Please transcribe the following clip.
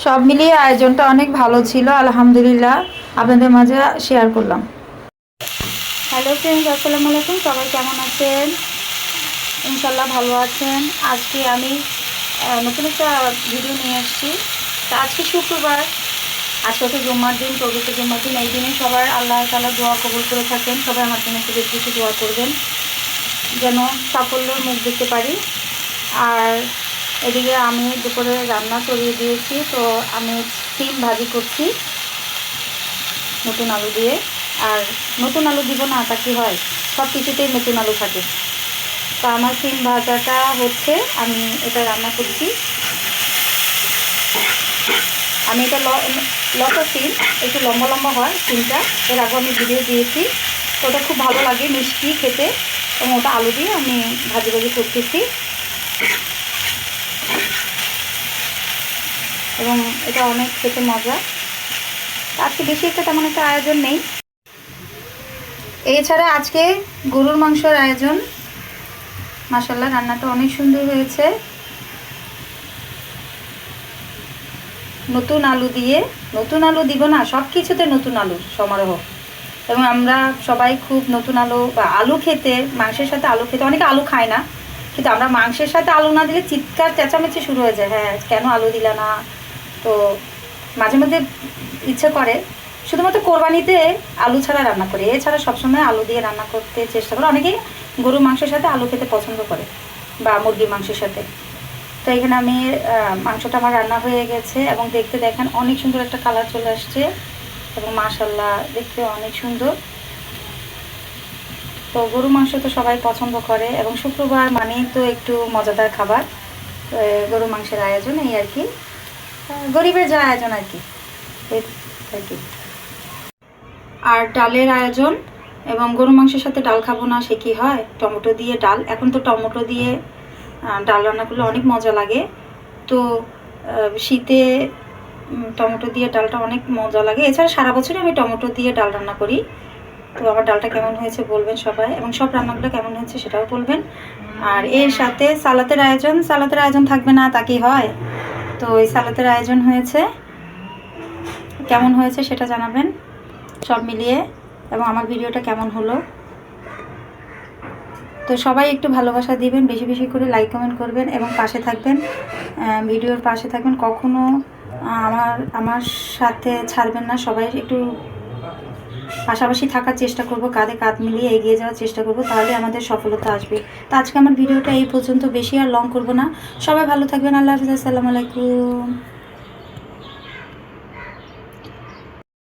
সব মিলিয়ে আয়োজনটা অনেক ভালো ছিল, আলহামদুলিল্লাহ। আপনাদের মাঝে শেয়ার করলাম। হ্যালো ফ্রেন্ডস, আসসালামু আলাইকুম। সবাই কেমন আছেন? ইনশাল্লাহ ভালো আছেন। আজকে আমি নতুন একটা ভিডিও নিয়ে এসেছি। তা আজকে শুক্রবার, আজকে হচ্ছে জুম্মার দিন, পবিত্র জুম্মার দিন। এই দিনে সবার আল্লাহ তাআলা দোয়া কবুল করে থাকেন। সবাই আমার জন্য একটু বেশি বেশি দোয়া করবেন যেন সাফল্যের মুখ দেখতে পারি। আর এদিকে আমি দুপুরে রান্না করিয়ে দিয়েছি, তো আমি সিম ভাজি করছি নতুন আলু দিয়ে। আর নতুন আলু দিব না তা কি হয়, সব কিছুতেই নতুন আলু থাকে। তো আমার সিম ভাজাটা হচ্ছে, আমি এটা রান্না করছি। আমি এটা লতা সিম, একটু লম্বা লম্বা হয় সিমটা, এর আগে আমি ভিডিও দিয়েছি। তো ওটা খুব ভালো লাগে, মিষ্টি খেতে, এবং ওটা আলু দিয়ে আমি ভাজি ভাজি করতেছি। এবং এটা অনেক খেতে মজা। আজকে বেশি একটা তেমন একটা আয়োজন নেই। এছাড়া আজকে গরুর মাংসের আয়োজন। মাশাআল্লাহ, রান্নাটা অনেক সুন্দর হয়েছে। নতুন আলু দিয়ে, নতুন আলু দিব না, সব কিছুতে নতুন আলু সমারোহ। এবং আমরা সবাই খুব নতুন আলু বা আলু খেতে, মাংসের সাথে আলু খেতে, অনেকে আলু খায় না, কিন্তু আমরা মাংসের সাথে আলু না দিলে চিৎকার চেঁচামেচি শুরু হয়ে যায়, হ্যাঁ কেন আলু দিলা না। তো মাঝে মধ্যে ইচ্ছে করে, শুধুমাত্র কোরবানিতে আলু ছাড়া রান্না করি, এছাড়া সবসময় আলু দিয়ে রান্না করতে চেষ্টা করি। অনেকেই গরুর মাংসের সাথে আলু খেতে পছন্দ করে, বা মুরগির মাংসের সাথে। তো এখানে আমি মাংসটা আমার রান্না হয়ে গেছে, এবং দেখতে দেখেন অনেক সুন্দর একটা কালার চলে আসছে, এবং মাশাআল্লাহ দেখতে অনেক সুন্দর। তো গরু মাংস তো সবাই পছন্দ করে, এবং শুক্রবার মানেই তো একটু মজাদার খাবার। গরু মাংসের আয়োজন এই আর কি, গরিবের যা আয়োজন আর কি, এই আর কি। আর ডালের আয়োজন, এবং গরু মাংসের সাথে ডাল খাবো না সে কি হয়, টমেটো দিয়ে ডাল। এখন তো টমেটো দিয়ে ডাল রান্না করলে অনেক মজা লাগে। তো শীতে টমেটো দিয়ে ডালটা অনেক মজা লাগে। এছাড়া সারা বছরই আমি টমেটো দিয়ে ডাল রান্না করি। তো আমার ডালটা কেমন হয়েছে বলবেন সবাই, এবং সব রান্নাগুলো কেমন হয়েছে সেটাও বলবেন। আর এর সাথে সালাতের আয়োজন, সালাতের আয়োজন থাকবে না তা কি হয়। তো এই সালাতের আয়োজন হয়েছে, কেমন হয়েছে সেটা জানাবেন সব মিলিয়ে, এবং আমার ভিডিওটা কেমন হলো। তো সবাই একটু ভালোবাসা দিবেন, বেশি বেশি করে লাইক কমেন্ট করবেন, এবং পাশে থাকবেন, ভিডিওর পাশে থাকবেন। কখনো আমার সাথে ছাড়বেন না। সবাই একটু পাশাপাশি থাকার চেষ্টা করব, কাঁধে কাঁধ মিলিয়ে এগিয়ে যাওয়ার চেষ্টা করব, তাহলে আমাদের সফলতা আসবে। তো আজকে আমার ভিডিওটা এই পর্যন্ত, বেশি আর লং করব না। সবাই ভালো থাকবেন। আল্লাহ হাফিজ, আসসালামু আলাইকুম।